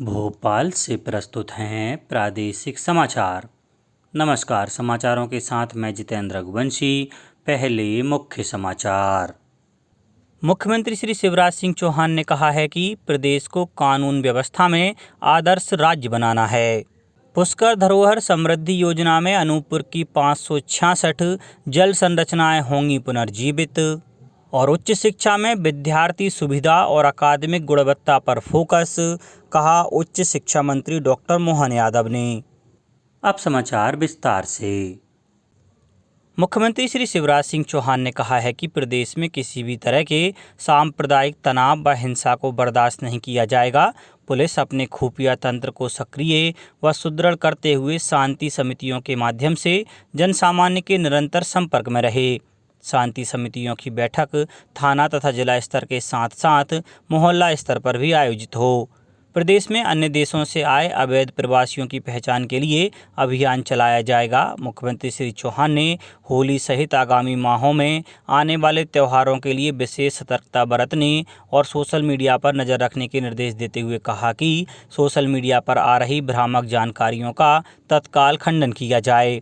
भोपाल से प्रस्तुत हैं प्रादेशिक समाचार। नमस्कार, समाचारों के साथ मैं जितेंद्र रघुवंशी। पहले मुख्य समाचार। मुख्यमंत्री श्री शिवराज सिंह चौहान ने कहा है कि प्रदेश को कानून व्यवस्था में आदर्श राज्य बनाना है। पुष्कर धरोहर समृद्धि योजना में अनूपपुर की 566 जल संरचनाएं होंगी पुनर्जीवित। और उच्च शिक्षा में विद्यार्थी सुविधा और अकादमिक गुणवत्ता पर फोकस, कहा उच्च शिक्षा मंत्री डॉक्टर मोहन यादव ने। अब समाचार विस्तार से। मुख्यमंत्री श्री शिवराज सिंह चौहान ने कहा है कि प्रदेश में किसी भी तरह के सांप्रदायिक तनाव व हिंसा को बर्दाश्त नहीं किया जाएगा। पुलिस अपने खुफिया तंत्र को सक्रिय व सुदृढ़ करते हुए शांति समितियों के माध्यम से जनसामान्य के निरंतर संपर्क में रहे। शांति समितियों की बैठक थाना तथा जिला स्तर के साथ साथ मोहल्ला स्तर पर भी आयोजित हो। प्रदेश में अन्य देशों से आए अवैध प्रवासियों की पहचान के लिए अभियान चलाया जाएगा। मुख्यमंत्री श्री चौहान ने होली सहित आगामी माहों में आने वाले त्योहारों के लिए विशेष सतर्कता बरतने और सोशल मीडिया पर नज़र रखने के निर्देश देते हुए कहा कि सोशल मीडिया पर आ रही भ्रामक जानकारियों का तत्काल खंडन किया जाए।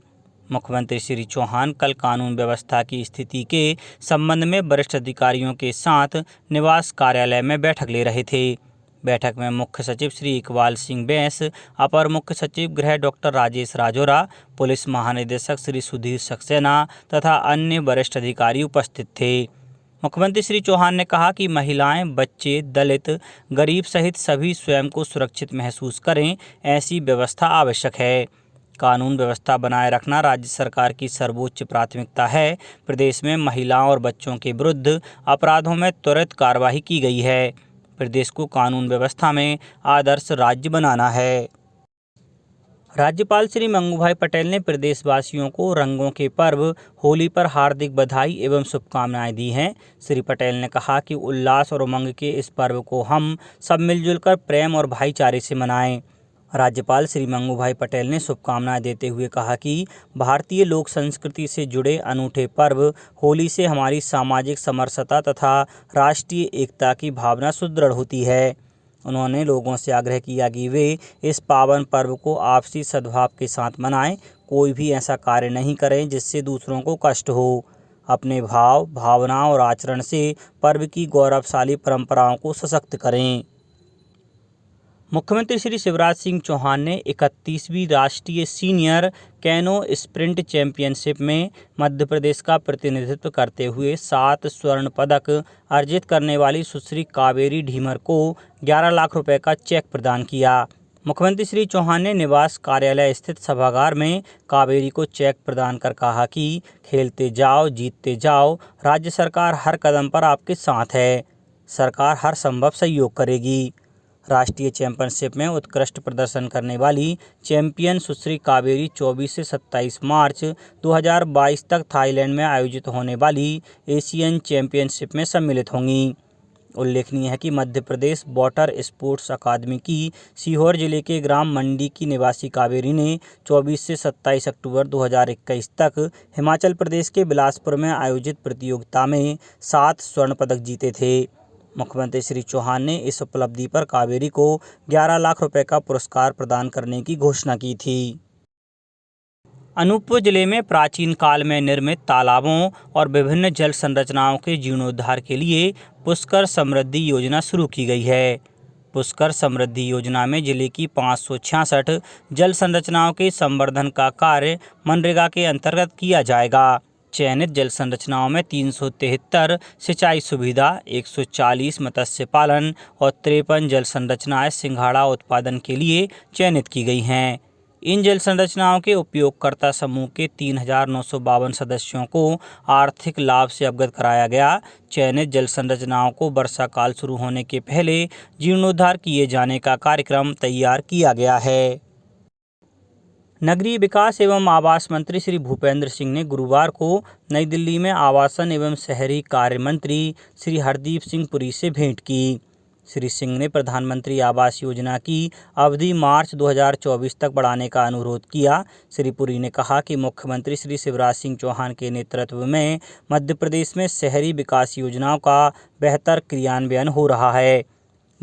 मुख्यमंत्री श्री चौहान कल कानून व्यवस्था की स्थिति के संबंध में वरिष्ठ अधिकारियों के साथ निवास कार्यालय में बैठक ले रहे थे। बैठक में मुख्य सचिव श्री इकबाल सिंह बैंस, अपर मुख्य सचिव गृह डॉक्टर राजेश राजौरा, पुलिस महानिदेशक श्री सुधीर सक्सेना तथा अन्य वरिष्ठ अधिकारी उपस्थित थे। मुख्यमंत्री श्री चौहान ने कहा कि महिलाएं, बच्चे, दलित, गरीब सहित सभी स्वयं को सुरक्षित महसूस करें, ऐसी व्यवस्था आवश्यक है। कानून व्यवस्था बनाए रखना राज्य सरकार की सर्वोच्च प्राथमिकता है। प्रदेश में महिलाओं और बच्चों के विरुद्ध अपराधों में त्वरित कार्रवाई की गई है। प्रदेश को कानून व्यवस्था में आदर्श राज्य बनाना है। राज्यपाल श्री मंगूभाई पटेल ने प्रदेशवासियों को रंगों के पर्व होली पर हार्दिक बधाई एवं शुभकामनाएं दी हैं। श्री पटेल ने कहा कि उल्लास और उमंग के इस पर्व को हम सब मिलजुल कर प्रेम और भाईचारे से मनाएं। राज्यपाल श्री मंगूभाई पटेल ने शुभकामनाएं देते हुए कहा कि भारतीय लोक संस्कृति से जुड़े अनूठे पर्व होली से हमारी सामाजिक समरसता तथा राष्ट्रीय एकता की भावना सुदृढ़ होती है। उन्होंने लोगों से आग्रह किया कि वे इस पावन पर्व को आपसी सद्भाव के साथ मनाएं। कोई भी ऐसा कार्य नहीं करें जिससे दूसरों को कष्ट हो। अपने भाव, भावना और आचरण से पर्व की गौरवशाली परंपराओं को सशक्त करें। मुख्यमंत्री श्री शिवराज सिंह चौहान ने 31वीं राष्ट्रीय सीनियर कैनो स्प्रिंट चैंपियनशिप में मध्य प्रदेश का प्रतिनिधित्व करते हुए 7 स्वर्ण पदक अर्जित करने वाली सुश्री कावेरी ढीमर को 11 लाख रुपए का चेक प्रदान किया। मुख्यमंत्री श्री चौहान ने निवास कार्यालय स्थित सभागार में कावेरी को चेक प्रदान कर कहा कि खेलते जाओ, जीतते जाओ, राज्य सरकार हर कदम पर आपके साथ है। सरकार हर संभव सहयोग करेगी। राष्ट्रीय चैंपियनशिप में उत्कृष्ट प्रदर्शन करने वाली चैंपियन सुश्री कावेरी 24 से 27 मार्च 2022 तक थाईलैंड में आयोजित होने वाली एशियन चैंपियनशिप में सम्मिलित होंगी। उल्लेखनीय है कि Madhya Pradesh water sports academy की सीहोर जिले के ग्राम मंडी की निवासी कावेरी ने 24 से 27 अक्टूबर 2021 तक हिमाचल प्रदेश के बिलासपुर में आयोजित प्रतियोगिता में 7 स्वर्ण पदक जीते थे। मुख्यमंत्री श्री चौहान ने इस उपलब्धि पर कावेरी को 11 लाख रुपए का पुरस्कार प्रदान करने की घोषणा की थी। अनूपपुर जिले में प्राचीन काल में निर्मित तालाबों और विभिन्न जल संरचनाओं के जीर्णोद्धार के लिए पुष्कर समृद्धि योजना शुरू की गई है। पुष्कर समृद्धि योजना में जिले की 566 जल संरचनाओं के संवर्धन का कार्य मनरेगा के अंतर्गत किया जाएगा। चयनित जल संरचनाओं में 373 सिंचाई सुविधा, 140 मत्स्य पालन और 53 जल संरचनाएं सिंघाड़ा उत्पादन के लिए चयनित की गई हैं। इन जल संरचनाओं के उपयोगकर्ता समूह के 3,952 सदस्यों को आर्थिक लाभ से अवगत कराया गया। चयनित जल संरचनाओं को वर्षा काल शुरू होने के पहले जीर्णोद्धार किए जाने का कार्यक्रम तैयार किया गया है। नगरीय विकास एवं आवास मंत्री श्री भूपेंद्र सिंह ने गुरुवार को नई दिल्ली में आवासन एवं शहरी कार्य मंत्री श्री हरदीप सिंह पुरी से भेंट की। श्री सिंह ने प्रधानमंत्री आवास योजना की अवधि मार्च 2024 तक बढ़ाने का अनुरोध किया। श्री पुरी ने कहा कि मुख्यमंत्री श्री शिवराज सिंह चौहान के नेतृत्व में मध्य प्रदेश में शहरी विकास योजनाओं का बेहतर क्रियान्वयन हो रहा है।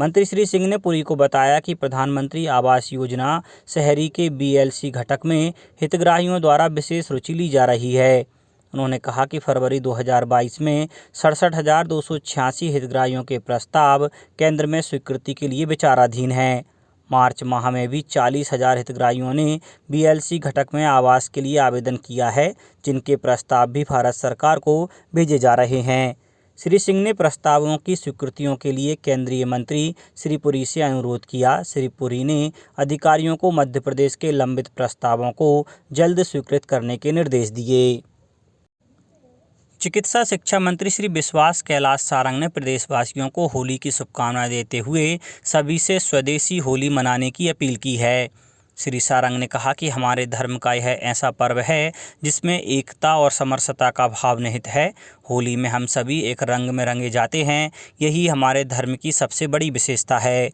मंत्री श्री सिंह ने पुरी को बताया कि प्रधानमंत्री आवास योजना शहरी के BLC घटक में हितग्राहियों द्वारा विशेष रुचि ली जा रही है। उन्होंने कहा कि फरवरी 2022 में 67,286 हितग्राहियों के प्रस्ताव केंद्र में स्वीकृति के लिए विचाराधीन हैं। मार्च माह में भी 40,000 हितग्राहियों ने BLC घटक में आवास के लिए आवेदन किया है, जिनके प्रस्ताव भी भारत सरकार को भेजे जा रहे हैं। श्री सिंह ने प्रस्तावों की स्वीकृतियों के लिए केंद्रीय मंत्री श्री पुरी से अनुरोध किया। श्री पुरी ने अधिकारियों को मध्य प्रदेश के लंबित प्रस्तावों को जल्द स्वीकृत करने के निर्देश दिए। चिकित्सा शिक्षा मंत्री श्री विश्वास कैलाश सारंग ने प्रदेशवासियों को होली की शुभकामनाएं देते हुए सभी से स्वदेशी होली मनाने की अपील की है। श्री सारंग ने कहा कि हमारे धर्म का यह ऐसा पर्व है जिसमें एकता और समरसता का भाव निहित है। होली में हम सभी एक रंग में रंगे जाते हैं, यही हमारे धर्म की सबसे बड़ी विशेषता है।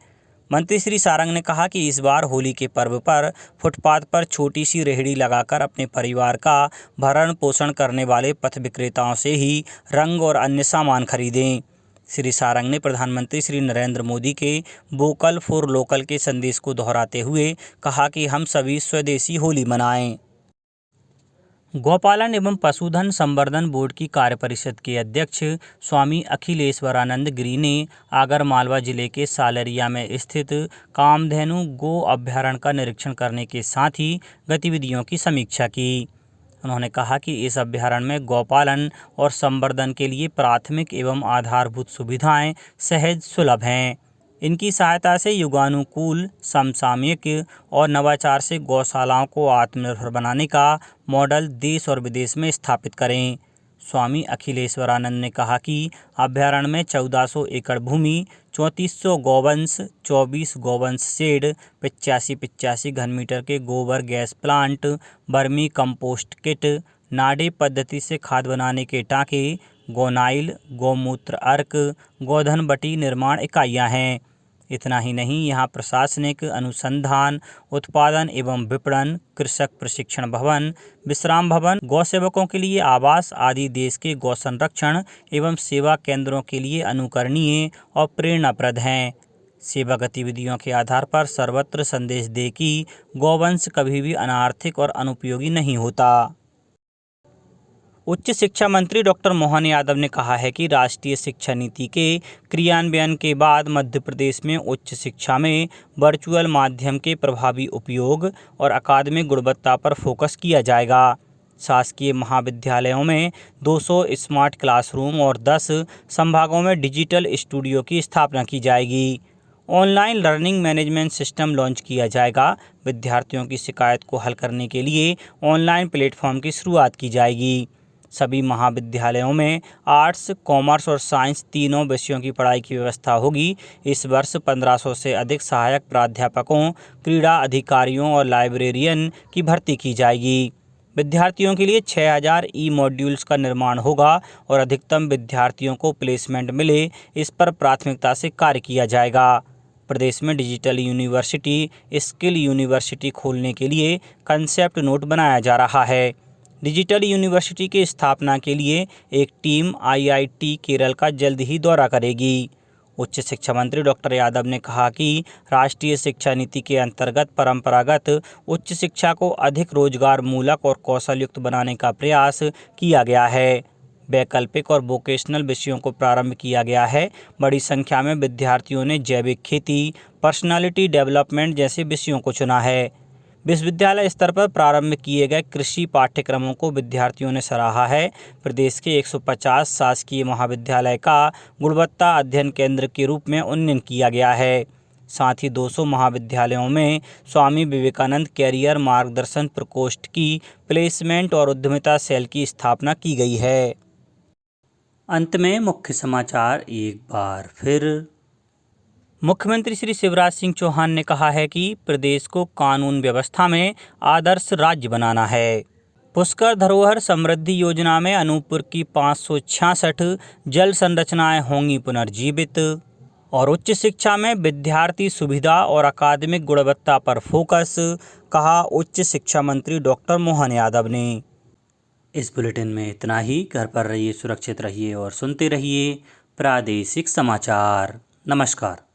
मंत्री श्री सारंग ने कहा कि इस बार होली के पर्व पर फुटपाथ पर छोटी सी रेहड़ी लगाकर अपने परिवार का भरण पोषण करने वाले पथ विक्रेताओं से ही रंग और अन्य सामान खरीदें। श्री सारंग ने प्रधानमंत्री श्री नरेंद्र मोदी के वोकल फॉर लोकल के संदेश को दोहराते हुए कहा कि हम सभी स्वदेशी होली मनाएं। गौपालन एवं पशुधन संवर्धन बोर्ड की कार्य परिषद के अध्यक्ष स्वामी अखिलेश्वरानंद गिरी ने आगरमालवा जिले के सालरिया में स्थित कामधेनु गो अभ्यारण्य का निरीक्षण करने के साथ ही गतिविधियों की समीक्षा की। उन्होंने कहा कि इस अभ्यारण्य में गौपालन और संवर्धन के लिए प्राथमिक एवं आधारभूत सुविधाएं सहज सुलभ हैं। इनकी सहायता से युगानुकूल, समसामयिक और नवाचार से गौशालाओं को आत्मनिर्भर बनाने का मॉडल देश और विदेश में स्थापित करें। स्वामी अखिलेश्वरानंद ने कहा कि अभ्यारण्य में 1400 एकड़ भूमि, 3400 गौवंश, 24 गौवंश शेड, 85 घनमीटर के गोबर गैस प्लांट, बर्मी कंपोस्ट किट, नाडे पद्धति से खाद बनाने के टांके, गोनाइल, गौमूत्र अर्क, गोधन बटी निर्माण इकाइयां हैं। इतना ही नहीं, यहाँ प्रशासनिक, अनुसंधान, उत्पादन एवं विपणन, कृषक प्रशिक्षण भवन, विश्राम भवन, गौ सेवकों के लिए आवास आदि देश के गौ संरक्षण एवं सेवा केंद्रों के लिए अनुकरणीय और प्रेरणाप्रद हैं। सेवा गतिविधियों के आधार पर सर्वत्र संदेश दे कि गौवंश कभी भी अनार्थिक और अनुपयोगी नहीं होता। उच्च शिक्षा मंत्री डॉक्टर मोहन यादव ने कहा है कि राष्ट्रीय शिक्षा नीति के क्रियान्वयन के बाद मध्य प्रदेश में उच्च शिक्षा में वर्चुअल माध्यम के प्रभावी उपयोग और अकादमिक गुणवत्ता पर फोकस किया जाएगा। शासकीय महाविद्यालयों में 200 स्मार्ट क्लासरूम और 10 संभागों में डिजिटल स्टूडियो की स्थापना की जाएगी। Online learning management system launch किया जाएगा। विद्यार्थियों की शिकायत को हल करने के लिए ऑनलाइन प्लेटफॉर्म की शुरुआत की जाएगी। सभी महाविद्यालयों में आर्ट्स, कॉमर्स और साइंस तीनों विषयों की पढ़ाई की व्यवस्था होगी। इस वर्ष 1500 से अधिक सहायक प्राध्यापकों, क्रीड़ा अधिकारियों और लाइब्रेरियन की भर्ती की जाएगी। विद्यार्थियों के लिए 6000 ई-मॉड्यूल्स का निर्माण होगा और अधिकतम विद्यार्थियों को प्लेसमेंट मिले, इस पर प्राथमिकता से कार्य किया जाएगा। प्रदेश में डिजिटल यूनिवर्सिटी, स्किल यूनिवर्सिटी खोलने के लिए कंसेप्ट नोट बनाया जा रहा है। डिजिटल यूनिवर्सिटी की स्थापना के लिए एक टीम IIT केरल का जल्द ही दौरा करेगी। उच्च शिक्षा मंत्री डॉक्टर यादव ने कहा कि राष्ट्रीय शिक्षा नीति के अंतर्गत परंपरागत उच्च शिक्षा को अधिक रोजगार मूलक और कौशलयुक्त बनाने का प्रयास किया गया है। वैकल्पिक और वोकेशनल विषयों को प्रारंभ किया गया है। बड़ी संख्या में विद्यार्थियों ने जैविक खेती, पर्सनालिटी डेवलपमेंट जैसे विषयों को चुना है। विश्वविद्यालय स्तर पर प्रारंभ किए गए कृषि पाठ्यक्रमों को विद्यार्थियों ने सराहा है। प्रदेश के 150 शासकीय महाविद्यालय का गुणवत्ता अध्ययन केंद्र के रूप में उन्नयन किया गया है। साथ ही 200 महाविद्यालयों में स्वामी विवेकानंद कैरियर मार्गदर्शन प्रकोष्ठ की प्लेसमेंट और उद्यमिता सेल की स्थापना की गई है। अंत में मुख्य समाचार एक बार फिर। मुख्यमंत्री श्री शिवराज सिंह चौहान ने कहा है कि प्रदेश को कानून व्यवस्था में आदर्श राज्य बनाना है। पुष्कर धरोहर समृद्धि योजना में अनूपपुर की 566 जल संरचनाएं होंगी पुनर्जीवित। और उच्च शिक्षा में विद्यार्थी सुविधा और अकादमिक गुणवत्ता पर फोकस, कहा उच्च शिक्षा मंत्री डॉक्टर मोहन यादव ने। इस बुलेटिन में इतना ही। घर पर रहिए, सुरक्षित रहिए और सुनते रहिए प्रादेशिक समाचार। नमस्कार।